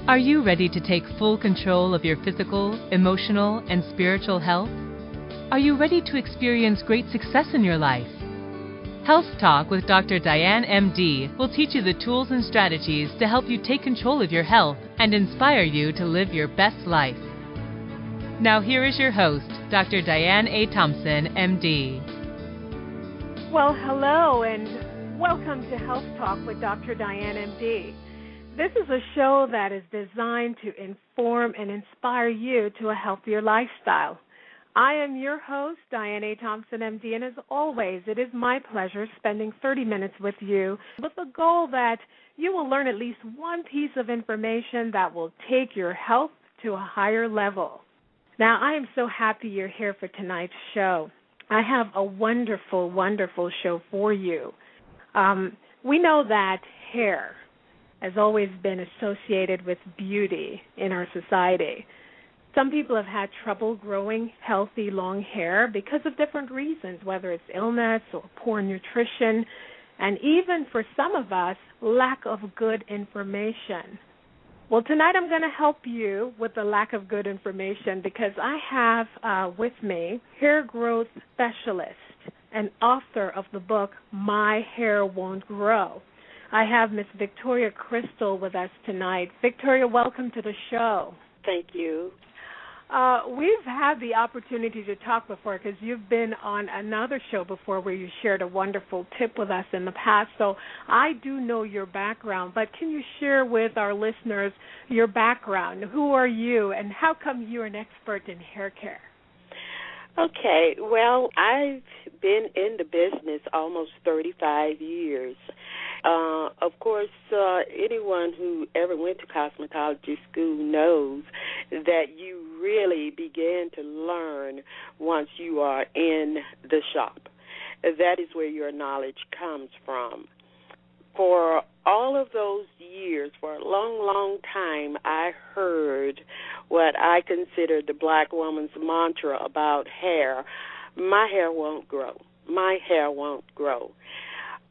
Are you ready to take full control of your physical, emotional, and spiritual health? Are you ready to experience great success in your life? Health Talk with Dr. Diane, MD, will teach you the tools and strategies to help you take control of your health and inspire you to live your best life. Now here is your host, Dr. Diane A. Thompson, MD. Well, hello and welcome to Health Talk with Dr. Diane, MD. This is a show that is designed to inform and inspire you to a healthier lifestyle. I am your host, Diane A. Thompson, MD, and as always, it is my pleasure spending 30 minutes with you with the goal that you will learn at least one piece of information that will take your health to a higher level. Now, I am so happy you're here for tonight's show. I have a wonderful, wonderful show for you. We know that hair has always been associated with beauty in our society. Some people have had trouble growing healthy, long hair because of different reasons, whether it's illness or poor nutrition, and even for some of us, lack of good information. Well, tonight I'm going to help you with the lack of good information because I have with me hair growth specialist and author of the book, My Hair Won't Grow. I have Miss Victoria Crystal with us tonight. Victoria, welcome to the show. Thank you. We've had the opportunity to talk before because you've been on another show before where you shared a wonderful tip with us in the past. So I do know your background, but can you share with our listeners your background? Who are you and how come you're an expert in hair care? Okay, well, I've been in the business almost 35 years. Of course, anyone who ever went to cosmetology school knows that you really begin to learn once you are in the shop. That is where your knowledge comes from. For all of those years, for a long, long time, I heard what I considered the black woman's mantra about hair: my hair won't grow. My hair won't grow.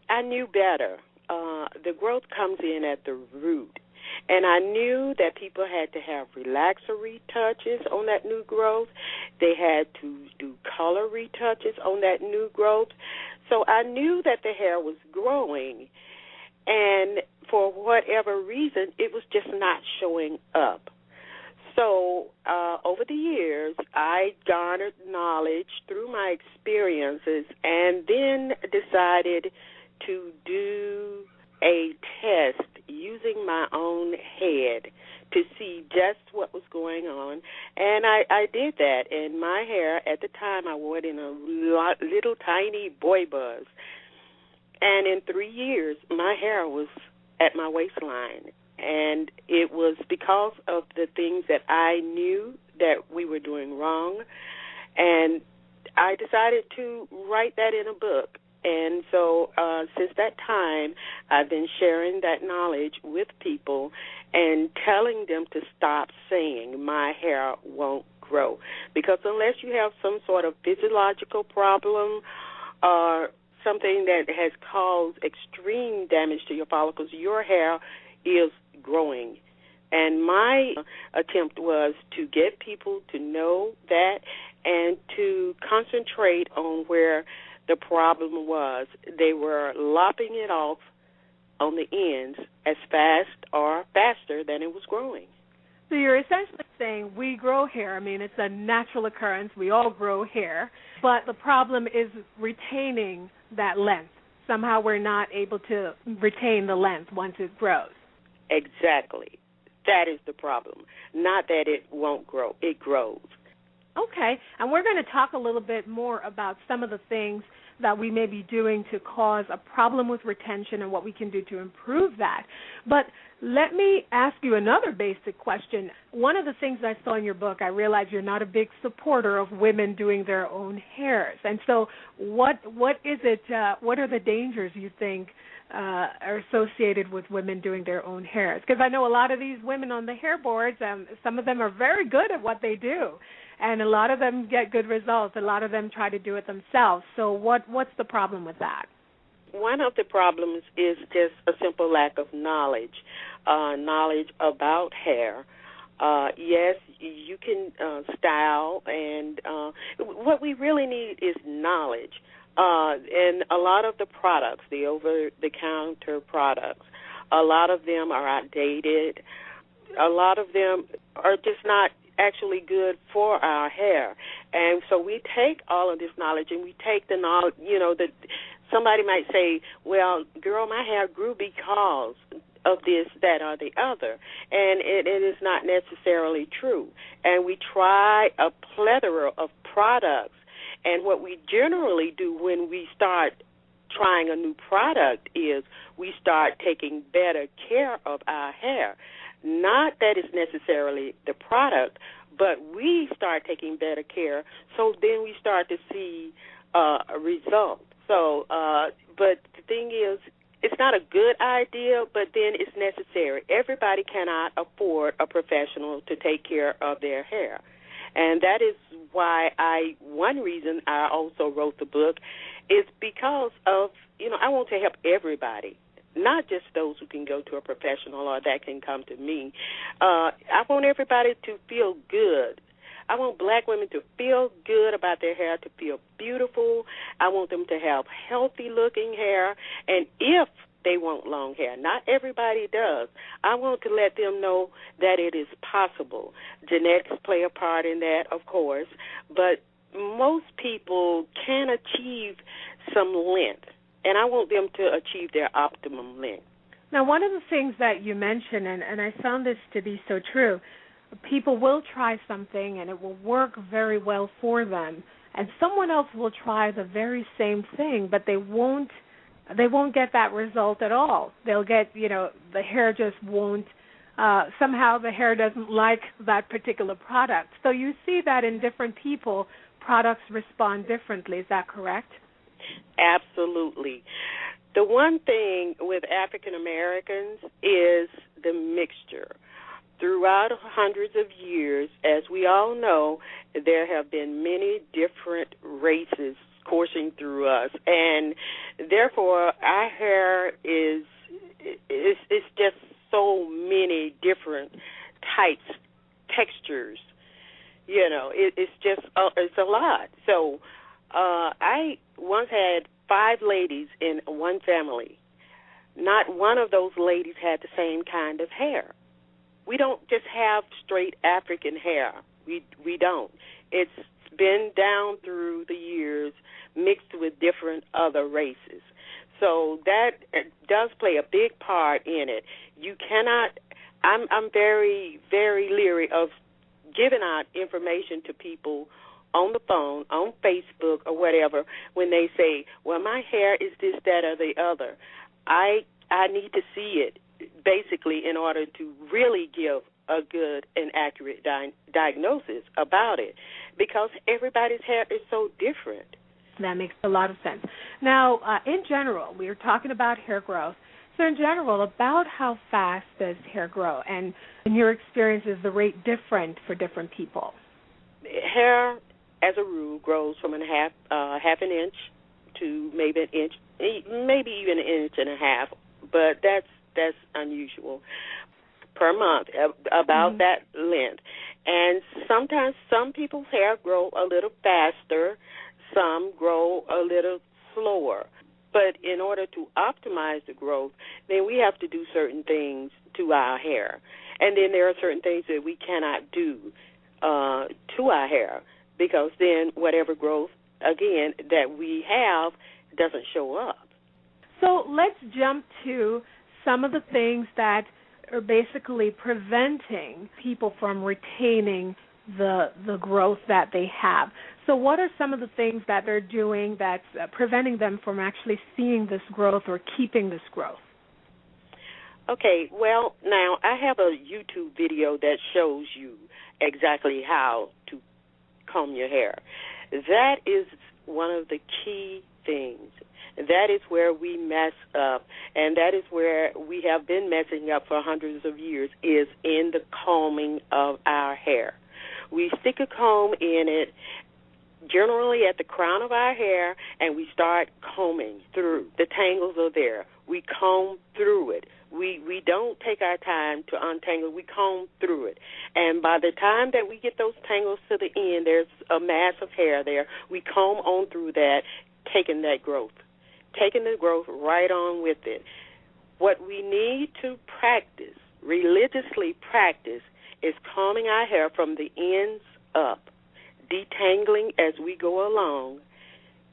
I knew better. The growth comes in at the root. And I knew that people had to have relaxer retouches on that new growth. They had to do color retouches on that new growth. So I knew that the hair was growing. And for whatever reason, it was just not showing up. So over the years, I garnered knowledge through my experiences and then decided to do a test using my own head to see just what was going on. And I did that. And my hair, at the time, I wore it in a little tiny boy buzz. And in 3 years, my hair was at my waistline. And it was because of the things that I knew that we were doing wrong. And I decided to write that in a book. And so since that time, I've been sharing that knowledge with people and telling them to stop saying my hair won't grow. Because unless you have some sort of physiological problem or something that has caused extreme damage to your follicles, your hair is growing. And my attempt was to get people to know that and to concentrate on where the problem was. They were lopping it off on the ends as fast or faster than it was growing. So you're essentially saying we grow hair. I mean, it's a natural occurrence. We all grow hair. But the problem is retaining that length. Somehow we're not able to retain the length once it grows. Exactly. That is the problem. Not that it won't grow. It grows. Okay, and we're going to talk a little bit more about some of the things that we may be doing to cause a problem with retention and what we can do to improve that. But let me ask you another basic question. One of the things I saw in your book, I realized you're not a big supporter of women doing their own hairs. And so what is it? What are the dangers you think are associated with women doing their own hairs? Because I know a lot of these women on the hair boards, some of them are very good at what they do. And a lot of them get good results. A lot of them try to do it themselves. So what's the problem with that? One of the problems is just a simple lack of knowledge about hair. Yes, you can style, and what we really need is knowledge. And a lot of the products, the over-the-counter products, a lot of them are outdated. A lot of them are just not actually good for our hair. And so we take all of this knowledge and we take the knowledge, that somebody might say, well, girl, my hair grew because of this, that, or the other. And it is not necessarily true. And we try a plethora of products. And what we generally do when we start trying a new product is we start taking better care of our hair. Not that it's necessarily the product, but we start taking better care, so then we start to see a result. So, but the thing is, it's not a good idea, but then it's necessary. Everybody cannot afford a professional to take care of their hair. And that is why one reason I also wrote the book is because of, I want to help everybody, not just those who can go to a professional or that can come to me. I want everybody to feel good. I want black women to feel good about their hair, to feel beautiful. I want them to have healthy-looking hair. And if they want long hair, not everybody does, I want to let them know that it is possible. Genetics play a part in that, of course, but most people can achieve some length. And I want them to achieve their optimum length. Now, one of the things that you mentioned, and I found this to be so true, people will try something and it will work very well for them, and someone else will try the very same thing, but they won't get that result at all. They'll get, the hair just won't, somehow the hair doesn't like that particular product. So you see that in different people, products respond differently. Is that correct? Absolutely. The one thing with African Americans is the mixture. Throughout hundreds of years, as we all know, there have been many different races coursing through us, and therefore our hair is just so many different types, textures. It's just it's a lot. So I once had 5 ladies in one family. Not one of those ladies had the same kind of hair. We don't just have straight African hair. We don't. It's been down through the years mixed with different other races. So that does play a big part in it. You cannot, I'm very, very leery of giving out information to people on the phone, on Facebook, or whatever, when they say, well, my hair is this, that, or the other. I need to see it, basically, in order to really give a good and accurate diagnosis about it, because everybody's hair is so different. That makes a lot of sense. Now, in general, we are talking about hair growth. So in general, about how fast does hair grow? And in your experience, is the rate different for different people? Hair, as a rule, grows from half an inch to maybe an inch, maybe even an inch and a half, but that's unusual per month, about that length. And sometimes some people's hair grow a little faster, some grow a little slower. But in order to optimize the growth, then we have to do certain things to our hair. And then there are certain things that we cannot do to our hair, because then whatever growth, again, that we have doesn't show up. So let's jump to some of the things that are basically preventing people from retaining the growth that they have. So what are some of the things that they're doing that's preventing them from actually seeing this growth or keeping this growth? Okay, well, now I have a YouTube video that shows you exactly how to comb your hair. That is one of the key things. That is where we mess up, and that is where we have been messing up for hundreds of years, is in the combing of our hair. We stick a comb in it generally at the crown of our hair, and we start combing through. The tangles are there. We comb through it. We don't take our time to untangle. We comb through it. And by the time that we get those tangles to the end, there's a mass of hair there. We comb on through that, taking the growth right on with it. What we need to practice, religiously practice, is combing our hair from the ends up, detangling as we go along,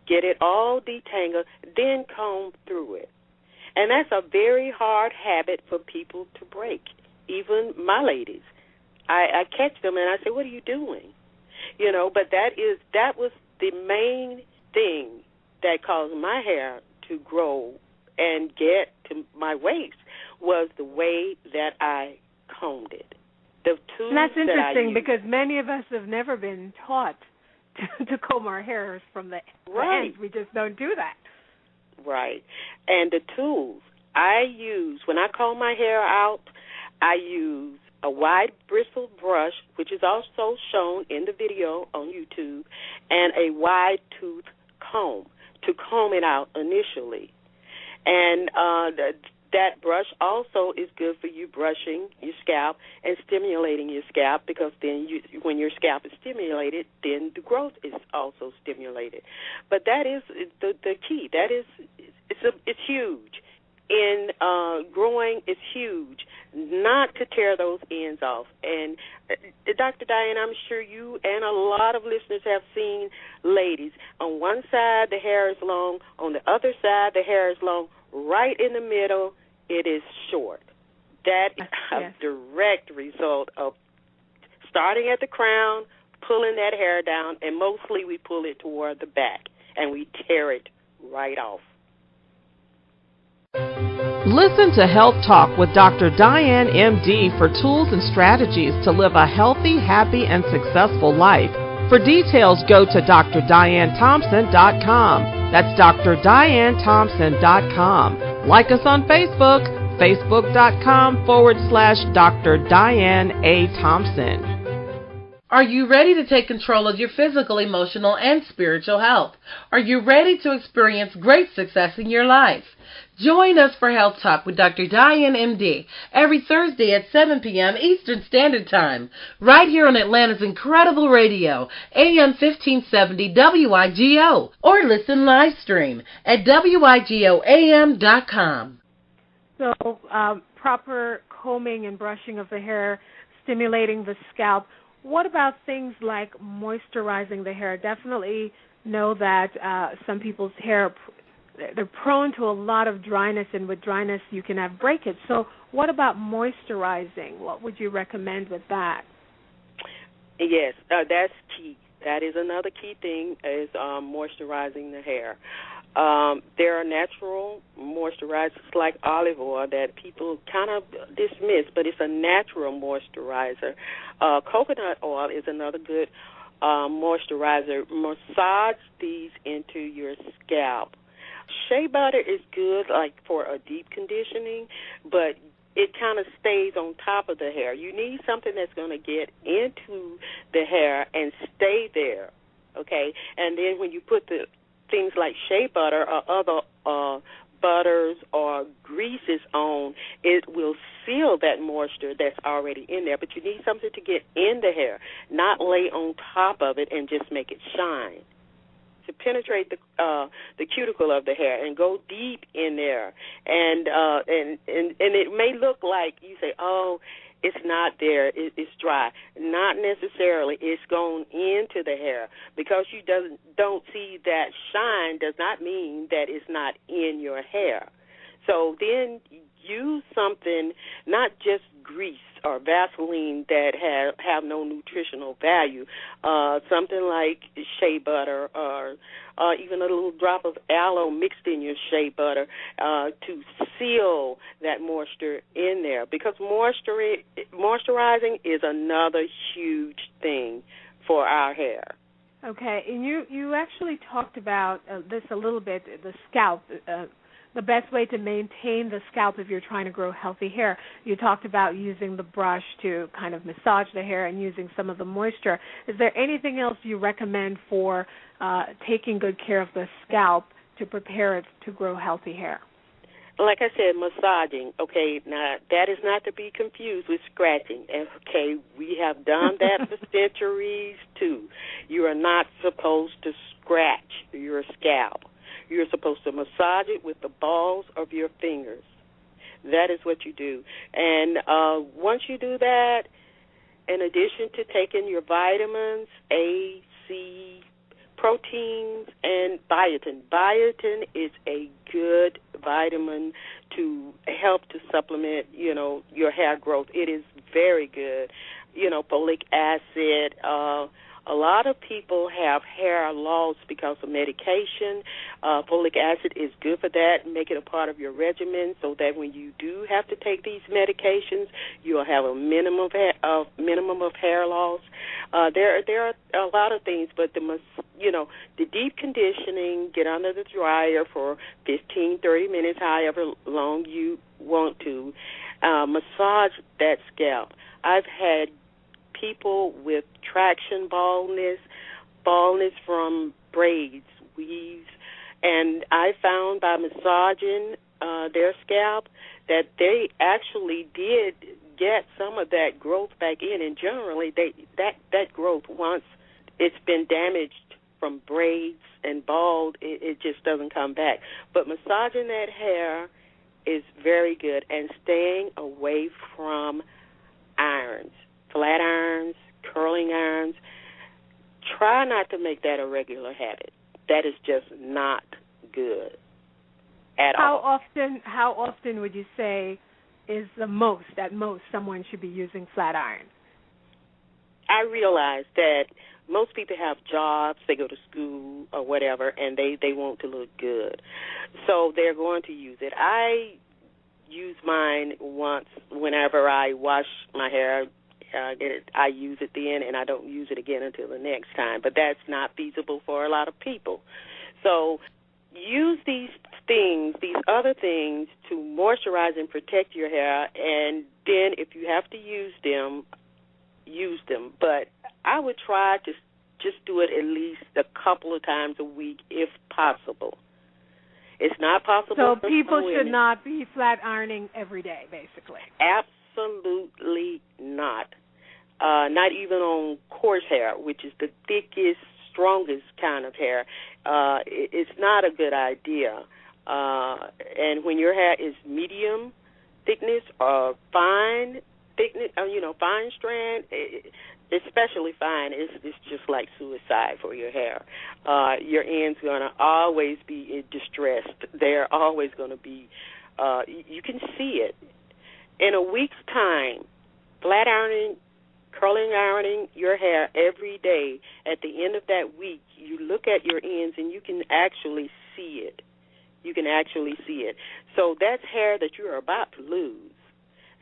get it all detangled, then comb through it. And that's a very hard habit for people to break, even my ladies. I catch them and I say, what are you doing? But that was the main thing that caused my hair to grow and get to my waist, was the way that I combed it. The tools and that's interesting that I because many of us have never been taught to comb our hairs from the ends. We just don't do that. Right. And the tools I use, when I comb my hair out, I use a wide bristle brush, which is also shown in the video on YouTube, and a wide tooth comb to comb it out initially. And that brush also is good for you brushing your scalp and stimulating your scalp, because then when your scalp is stimulated, then the growth is also stimulated. But that is the key. That is, it's huge. In growing, it's huge not to tear those ends off. And Dr. Diane, I'm sure you and a lot of listeners have seen ladies. On one side, the hair is long. On the other side, the hair is long. Right in the middle, it is short. That is a direct result of starting at the crown, pulling that hair down, and mostly we pull it toward the back, and we tear it right off. Listen to Health Talk with Dr. Diane, MD, for tools and strategies to live a healthy, happy, and successful life. For details, go to drdianethompson.com. That's drdianethompson.com. Like us on Facebook, facebook.com/Dr. Diane A. Thompson. Are you ready to take control of your physical, emotional, and spiritual health? Are you ready to experience great success in your life? Join us for Health Talk with Dr. Diane, MD, every Thursday at 7 p.m. Eastern Standard Time, right here on Atlanta's incredible radio, AM 1570 WIGO, or listen live stream at WIGOAM.com. So proper combing and brushing of the hair, stimulating the scalp. What about things like moisturizing the hair? Definitely know that some people's hair, they're prone to a lot of dryness, and with dryness you can have breakage. So what about moisturizing? What would you recommend with that? Yes, that's key. That is another key thing, is moisturizing the hair. There are natural moisturizers like olive oil that people kind of dismiss, but it's a natural moisturizer. Coconut oil is another good moisturizer. Massage these into your scalp. Shea butter is good, like for a deep conditioning, but it kind of stays on top of the hair. You need something that's going to get into the hair and stay there, okay? And then when you put the things like shea butter or other butters or greases on, it will seal that moisture that's already in there. But you need something to get in the hair, not lay on top of it and just make it shine. To penetrate the cuticle of the hair and go deep in there, and it may look like you say, oh, it's not there, it's dry. Not necessarily. It's gone into the hair. Because you don't see that shine does not mean that it's not in your hair. So then use something, not just grease or Vaseline that have no nutritional value, something like shea butter or even a little drop of aloe mixed in your shea butter to seal that moisture in there, because moisturizing is another huge thing for our hair. Okay, and you actually talked about this a little bit, the scalp, the best way to maintain the scalp if you're trying to grow healthy hair. You talked about using the brush to kind of massage the hair and using some of the moisture. Is there anything else you recommend for taking good care of the scalp to prepare it to grow healthy hair? Like I said, massaging, okay, now that is not to be confused with scratching, okay? We have done that for centuries, too. You are not supposed to scratch your scalp. You're supposed to massage it with the balls of your fingers. That is what you do. And once you do that, in addition to taking your vitamins, A, C, proteins, and biotin. Biotin is a good vitamin to help to supplement, your hair growth. It is very good. Folic acid. A lot of people have hair loss because of medication. Folic acid is good for that. Make it a part of your regimen so that when you do have to take these medications, you'll have a minimum of hair loss. There are a lot of things, but the deep conditioning, get under the dryer for 15, 30 minutes, however long you want to. Massage that scalp. I've had people with traction baldness from braids, weaves, and I found by massaging their scalp that they actually did get some of that growth back in, and generally that growth, once it's been damaged from braids and bald, it just doesn't come back. But massaging that hair is very good, and staying away from irons. Flat irons, curling irons. Try not to make that a regular habit. That is just not good at all. How often would you say is at most someone should be using flat iron? I realize that most people have jobs, they go to school or whatever, and they want to look good. So they're going to use it. I use mine once whenever I wash my hair. I use it then, and I don't use it again until the next time. But that's not feasible for a lot of people. So use these other things to moisturize and protect your hair, and then if you have to use them, use them. But I would try to just do it at least a couple of times a week if possible. It's not possible. So people should not be flat ironing every day, basically. Absolutely not. Not even on coarse hair, which is the thickest, strongest kind of hair. It's not a good idea. And when your hair is medium thickness or fine thickness, fine strand, especially fine, it's just like suicide for your hair. Your ends are going to always be distressed. They're always going to be, you can see it. In a week's time, flat ironing, curling ironing your hair every day, at the end of that week, you look at your ends and you can actually see it. You can actually see it. So that's hair that you're about to lose.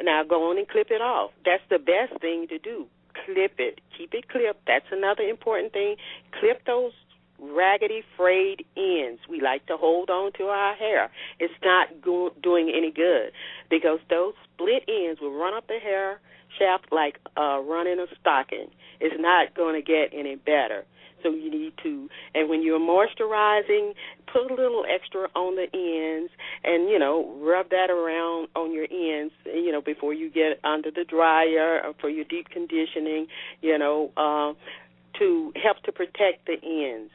Now go on and clip it off. That's the best thing to do. Clip it. Keep it clipped. That's another important thing. Clip those raggedy, frayed ends. We like to hold on to our hair. It's not doing any good because those split ends will run up the hair shaft like running a stocking. It's not going to get any better. So you need to, and when you're moisturizing, put a little extra on the ends and, rub that around on your ends, before you get under the dryer or for your deep conditioning, to help to protect the ends.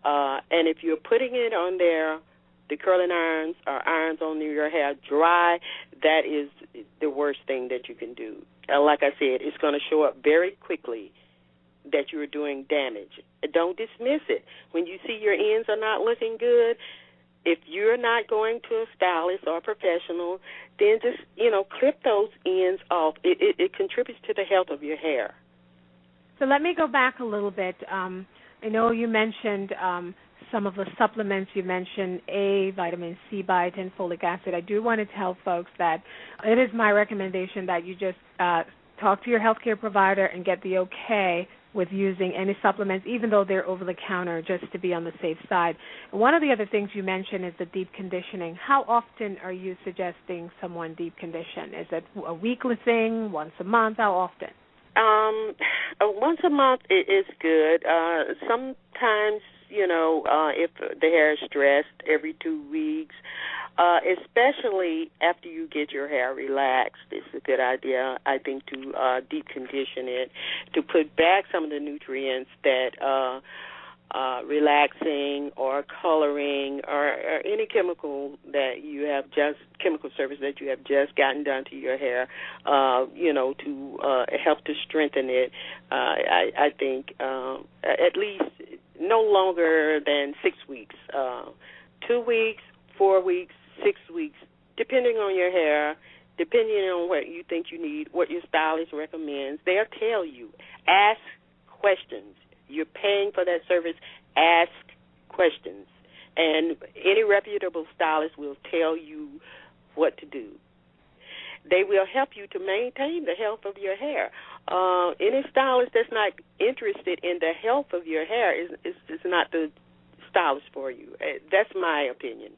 And if you're putting it on there, the curling irons or irons on your hair dry, that is the worst thing that you can do. Like I said, it's going to show up very quickly that you're doing damage. Don't dismiss it. When you see your ends are not looking good, if you're not going to a stylist or a professional, then just, clip those ends off. It contributes to the health of your hair. So let me go back a little bit. I know you mentioned some of the supplements. You mentioned A, vitamin C, biotin, folic acid. I do want to tell folks that it is my recommendation that you just talk to your healthcare provider and get the okay with using any supplements, even though they're over-the-counter, just to be on the safe side. And one of the other things you mentioned is the deep conditioning. How often are you suggesting someone deep condition? Is it a weekly thing, once a month? How often? Once a month is good. Sometimes, if the hair is stressed, every 2 weeks, especially after you get your hair relaxed, it's a good idea, I think, to deep condition it, to put back some of the nutrients that relaxing or coloring or any chemical service that you have just gotten done to your hair, to help to strengthen it. I think at least no longer than 6 weeks, 2 weeks, 4 weeks, 6 weeks, depending on your hair, depending on what you think you need, what your stylist recommends. They'll tell you. Ask questions. You're paying for that service. Ask questions. And any reputable stylist will tell you what to do. They will help you to maintain the health of your hair. Any stylist that's not interested in the health of your hair is not the stylist for you. That's my opinion.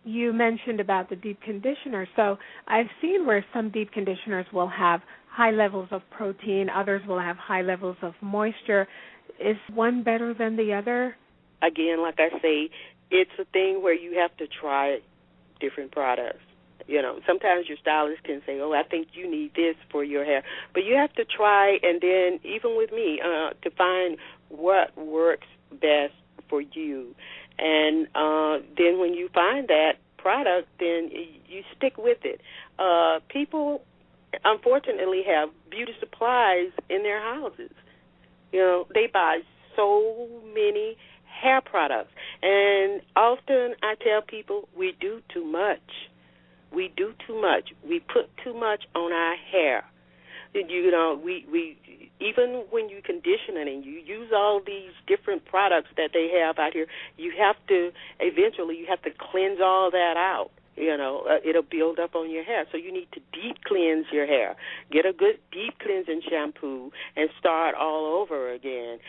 You mentioned about the deep conditioner. So I've seen where some deep conditioners will have high levels of protein, others will have high levels of moisture. Is one better than the other? Again, like I say, it's a thing where you have to try different products. Sometimes your stylist can say, I think you need this for your hair. But you have to try, and then even with me, to find what works best for you. And then when you find that product, then you stick with it. People, unfortunately, have beauty supplies in their houses. They buy so many hair products. And often I tell people we do too much. We do too much. We put too much on our hair. We even when you condition it and you use all these different products that they have out here, you have to cleanse all that out. It'll build up on your hair. So you need to deep cleanse your hair. Get a good deep cleansing shampoo and start all over again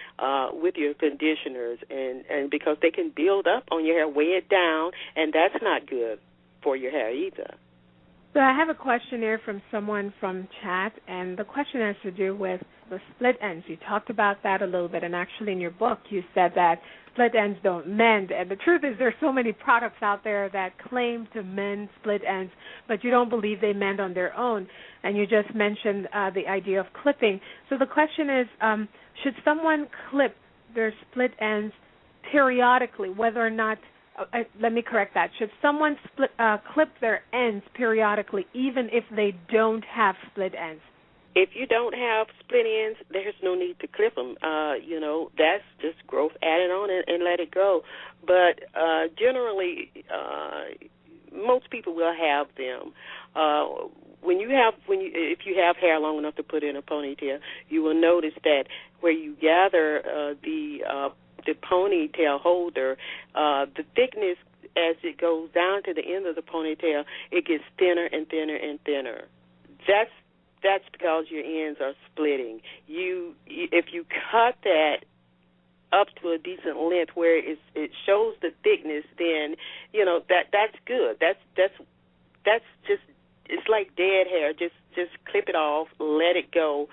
with your conditioners, and because they can build up on your hair, weigh it down, and that's not good for your hair either. So I have a questionnaire from someone from chat, and the question has to do with the split ends. You talked about that a little bit, and actually in your book you said that split ends don't mend. And the truth is there's so many products out there that claim to mend split ends, but you don't believe they mend on their own. And you just mentioned the idea of clipping. So the question is, should someone clip their split ends periodically, whether or not let me correct that. Should someone clip their ends periodically, even if they don't have split ends? If you don't have split ends, there's no need to clip them. That's just growth added on and let it go. But generally, most people will have them. If you have hair long enough to put in a ponytail, you will notice that where you gather the ponytail holder, the thickness as it goes down to the end of the ponytail, it gets thinner and thinner and thinner. That's because your ends are splitting. If you cut that up to a decent length where it shows the thickness, then that's good. That's just, it's like dead hair. Just clip it off, let it go,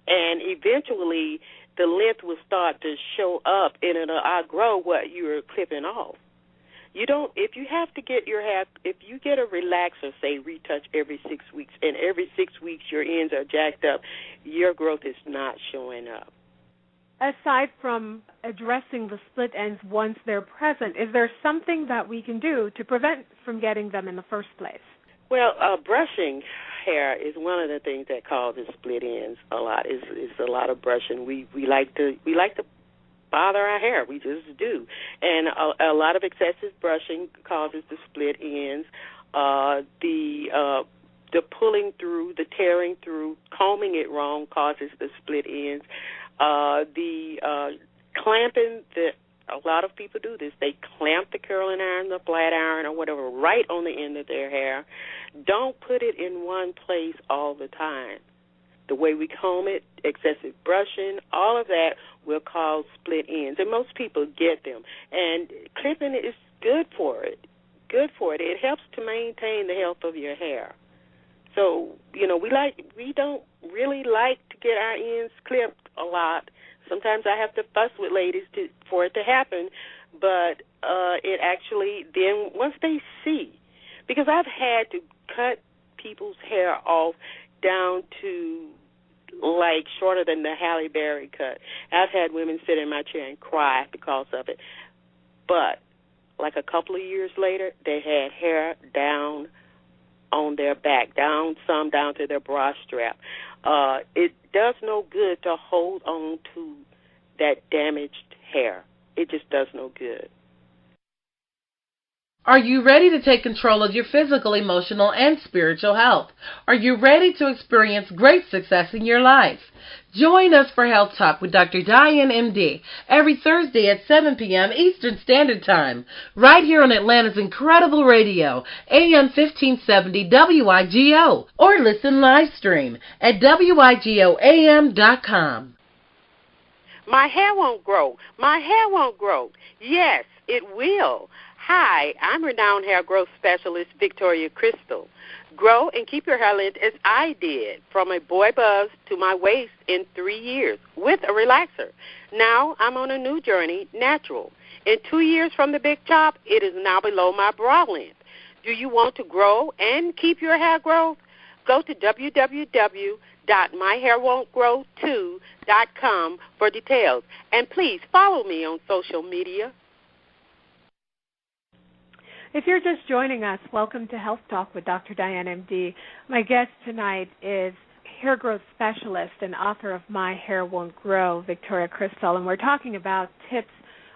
and eventually the length will start to show up, and it'll outgrow what you're clipping off. If you have to get your hair, if you get a relaxer, say retouch every 6 weeks, and every 6 weeks your ends are jacked up, your growth is not showing up. Aside from addressing the split ends once they're present, is there something that we can do to prevent from getting them in the first place? Well, brushing hair is one of the things that causes split ends a lot. Is a lot of brushing. We like to bother our hair. We just do, and a lot of excessive brushing causes the split ends. The pulling through, the tearing through, combing it wrong causes the split ends. The clamping a lot of people do this. They clamp the curling iron, the flat iron, or whatever, right on the end of their hair. Don't put it in one place all the time. the way we comb it, excessive brushing, all of that will cause split ends. And most people get them. And clipping is good for it. Good for it. It helps to maintain the health of your hair. So, we don't really like to get our ends clipped a lot. Sometimes I have to fuss with ladies for it to happen, but it actually, then once they see, because I've had to cut people's hair off down to like shorter than the Halle Berry cut. I've had women sit in my chair and cry because of it. But like a couple of years later, they had hair down on their back, down to their bra strap. It does no good to hold on to that damaged hair. It just does no good. Are you ready to take control of your physical, emotional, and spiritual health? Are you ready to experience great success in your life? Join us for Health Talk with Dr. Diane, MD, every Thursday at 7 p.m. Eastern Standard Time, right here on Atlanta's Incredible Radio, AM 1570 WIGO, or listen live stream at WIGOAM.com. My hair won't grow. My hair won't grow. Yes, it will. Hi, I'm renowned hair growth specialist Victoria Crystal. Grow and keep your hair length as I did, from a boy buzz to my waist in 3 years with a relaxer. Now I'm on a new journey, natural. In 2 years from the big chop, it is now below my bra length. Do you want to grow and keep your hair growth? Go to www.myhairwon'tgrow2.com for details. And please follow me on social media. If you're just joining us, welcome to Health Talk with Dr. Diane, MD. My guest tonight is hair growth specialist and author of My Hair Won't Grow, Victoria Crystal, and we're talking about tips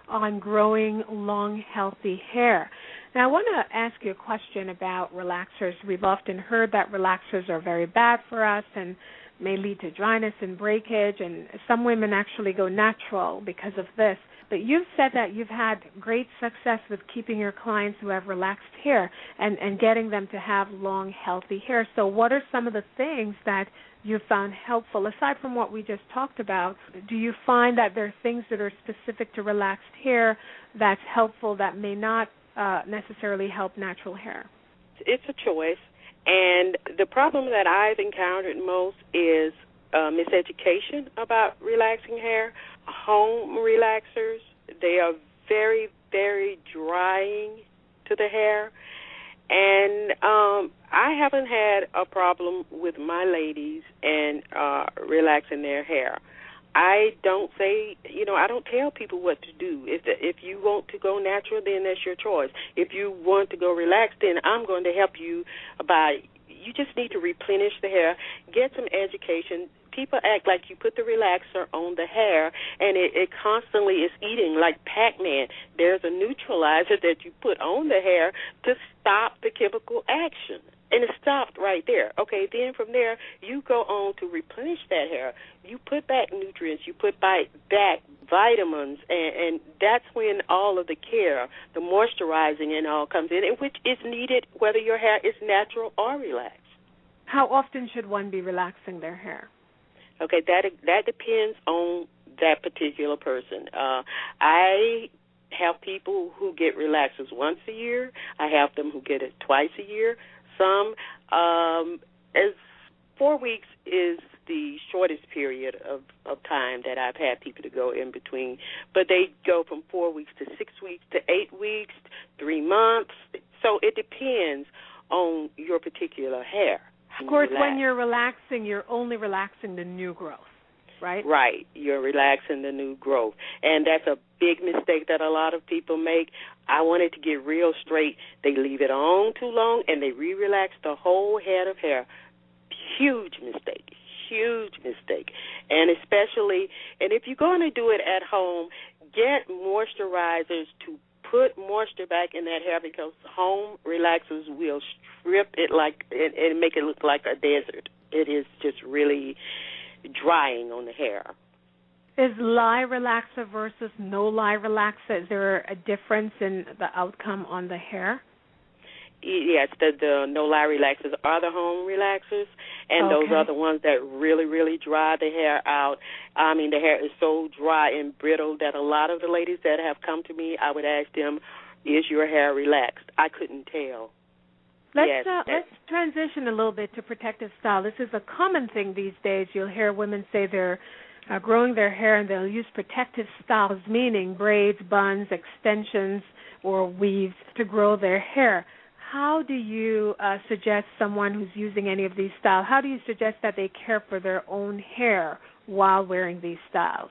on growing long, healthy hair. Now, I want to ask you a question about relaxers. We've often heard that relaxers are very bad for us and may lead to dryness and breakage, and some women actually go natural because of this. But you've said that you've had great success with keeping your clients who have relaxed hair and getting them to have long, healthy hair. So what are some of the things that you found helpful? Aside from what we just talked about, do you find that there are things that are specific to relaxed hair that's helpful that may not necessarily help natural hair? It's a choice. And the problem that I've encountered most is miseducation about relaxing hair. Home relaxers, they are very, very drying to the hair. And I haven't had a problem with my ladies and relaxing their hair. I don't say, I don't tell people what to do. If you want to go natural, then that's your choice. If you want to go relaxed, then I'm going to help you you just need to replenish the hair, get some education. People act like you put the relaxer on the hair and it constantly is eating like Pac-Man. There's a neutralizer that you put on the hair to stop the chemical action. And it stopped right there. Okay, then from there, you go on to replenish that hair. You put back nutrients, you put back vitamins, and that's when all of the care, the moisturizing and all comes in, which is needed whether your hair is natural or relaxed. How often should one be relaxing their hair? Okay, that depends on that particular person. I have people who get relaxers once a year. I have them who get it twice a year. Some, as 4 weeks is the shortest period of time that I've had people to go in between. But they go from 4 weeks to 6 weeks to 8 weeks, 3 months. So it depends on your particular hair. Of course, when you're relaxing, you're only relaxing the new growth, right? Right. You're relaxing the new growth. And that's a big mistake that a lot of people make. I wanted to get real straight. They leave it on too long, and they re-relax the whole head of hair. Huge mistake. Huge mistake. And especially, and if you're going to do it at home, get moisturizers to put moisture back in that hair, because home relaxers will strip it and make it look like a desert. It is just really drying on the hair. Is lye relaxer versus no lye relaxer, is there a difference in the outcome on the hair? Yes, the no-lie relaxers are the home relaxers, and those are the ones that really, really dry the hair out. I mean, the hair is so dry and brittle that a lot of the ladies that have come to me, I would ask them, is your hair relaxed? I couldn't tell. Let's transition a little bit to protective style. This is a common thing these days. You'll hear women say they're growing their hair and they'll use protective styles, meaning braids, buns, extensions, or weaves to grow their hair. How do you suggest someone who's using any of these styles, how do you suggest that they care for their own hair while wearing these styles?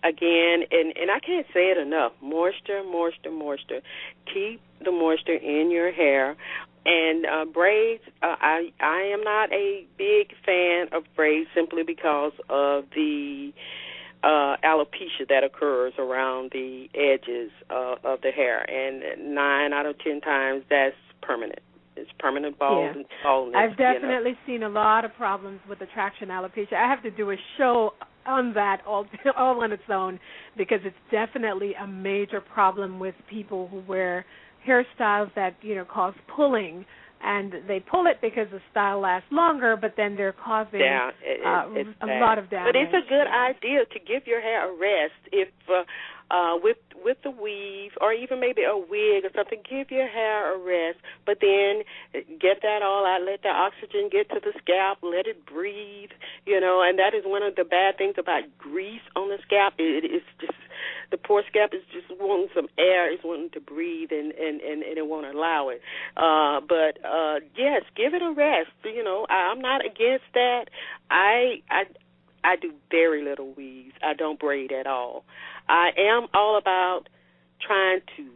Again, and I can't say it enough, moisture, moisture, moisture. Keep the moisture in your hair. And braids, I am not a big fan of braids simply because of the alopecia that occurs around the edges of the hair. And 9 out of 10 times that's permanent. It's permanent baldness. I've definitely seen a lot of problems with the traction alopecia. I have to do a show on that all on its own because it's definitely a major problem with people who wear hairstyles that, cause pulling. And they pull it because the style lasts longer, but then they're causing a lot of damage. But it's a good idea to give your hair a rest. If with the weave or even maybe a wig or something, give your hair a rest. But then get that all out, let the oxygen get to the scalp, let it breathe. And that is one of the bad things about grease on the scalp. It's just the poor scalp is just wanting some air, it's wanting to breathe, and it won't allow it. But yes, give it a rest. I'm not against that. I do very little weaves. I don't braid at all. I am all about trying to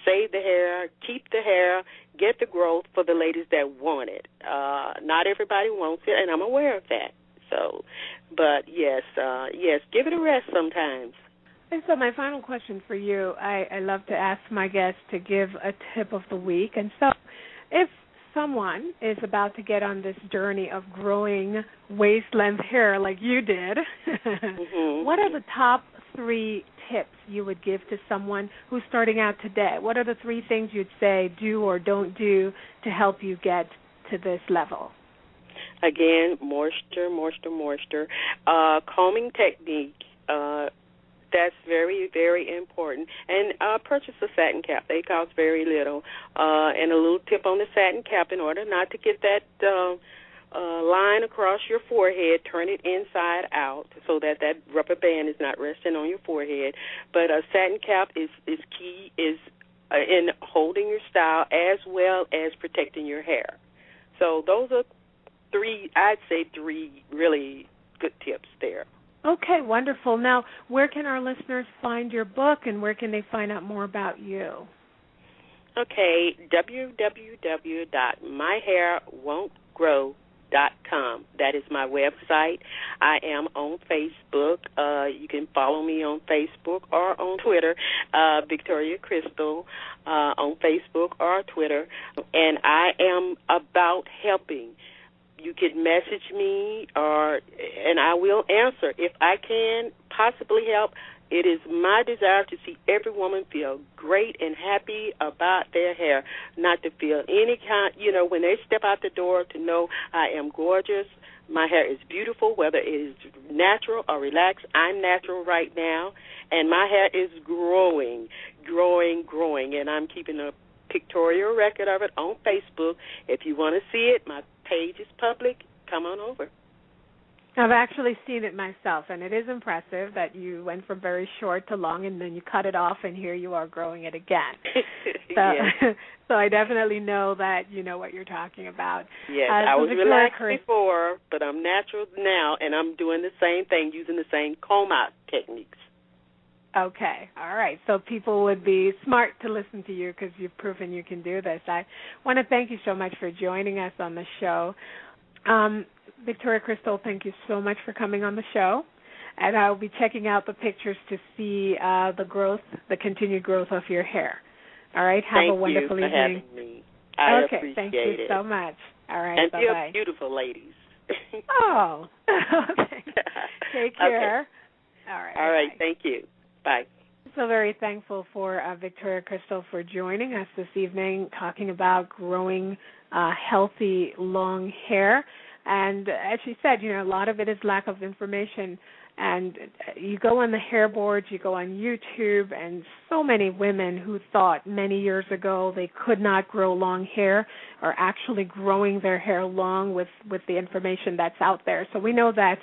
save the hair, keep the hair, get the growth for the ladies that want it. Not everybody wants it, and I'm aware of that. So, but yes, give it a rest sometimes. And so my final question for you, I love to ask my guests to give a tip of the week. And so if someone is about to get on this journey of growing waist-length hair like you did, what are the top 3 tips you would give to someone who's starting out today? What are the 3 things you'd say do or don't do to help you get to this level? Again, moisture, moisture, moisture. Combing technique. That's very, very important. And purchase a satin cap. They cost very little. And a little tip on the satin cap, in order not to get that line across your forehead, turn it inside out so that rubber band is not resting on your forehead. But a satin cap is key in holding your style as well as protecting your hair. So those are 3 really good tips there. Okay, wonderful. Now, where can our listeners find your book and where can they find out more about you? Okay, www.myhairwon'tgrow.com. That is my website. I am on Facebook. You can follow me on Facebook or on Twitter, Victoria Crystal, on Facebook or Twitter. And I am about helping. You can message me, and I will answer. If I can possibly help, it is my desire to see every woman feel great and happy about their hair, not to feel any kind, when they step out the door, to know I am gorgeous, my hair is beautiful, whether it is natural or relaxed. I'm natural right now, and my hair is growing, and I'm keeping a pictorial record of it on Facebook. If you want to see it, my page is public. Come on over. I've actually seen it myself, and it is impressive that you went from very short to long, and then you cut it off, and here you are growing it again. So I definitely know that you know what you're talking about. Yes, I was relaxed before, but I'm natural now, and I'm doing the same thing, using the same comb-out techniques. Okay, all right. So people would be smart to listen to you because you've proven you can do this. I want to thank you so much for joining us on the show. Victoria Crystal, thank you so much for coming on the show. And I'll be checking out the pictures to see the continued growth of your hair. All right, have a wonderful evening. Thank you for having me. I appreciate it. Thank you so much. All right, and bye-bye. feel beautiful, ladies. Oh, okay. Take care. Okay. All right. All right, thank you. Bye. So very thankful for Victoria Crystal for joining us this evening, talking about growing healthy long hair. And as she said, a lot of it is lack of information. And you go on the hair boards, you go on YouTube, and so many women who thought many years ago they could not grow long hair are actually growing their hair long with the information that's out there. So we know that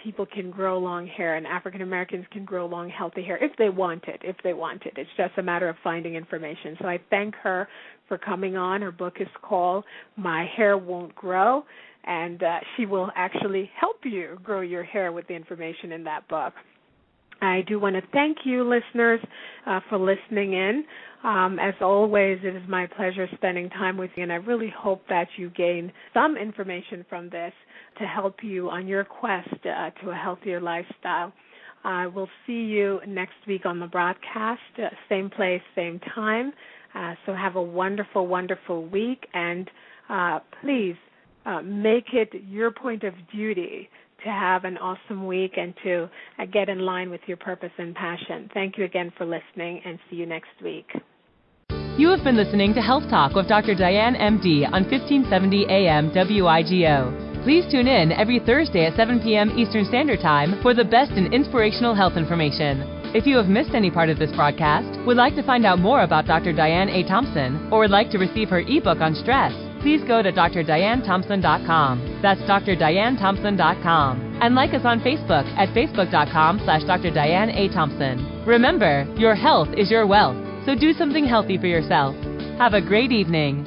people can grow long hair, and African Americans can grow long, healthy hair if they want it. It's just a matter of finding information. So I thank her for coming on. Her book is called My Hair Won't Grow, and she will actually help you grow your hair with the information in that book. I do want to thank you, listeners, for listening in. As always, it is my pleasure spending time with you, and I really hope that you gain some information from this to help you on your quest to a healthier lifestyle. I will see you next week on the broadcast, same place, same time. So have a wonderful, wonderful week, and please make it your point of duty to have an awesome week and to get in line with your purpose and passion. Thank you again for listening, and see you next week. You have been listening to Health Talk with Dr. Diane, MD, on 1570 AM WIGO. Please tune in every Thursday at 7 p.m. Eastern Standard Time for the best in inspirational health information. If you have missed any part of this broadcast, would like to find out more about Dr. Diane A. Thompson, or would like to receive her ebook on stress, please go to drdianethompson.com. That's drdianethompson.com. And like us on Facebook at facebook.com/Dr. Diane A. Thompson. Remember, your health is your wealth, so do something healthy for yourself. Have a great evening.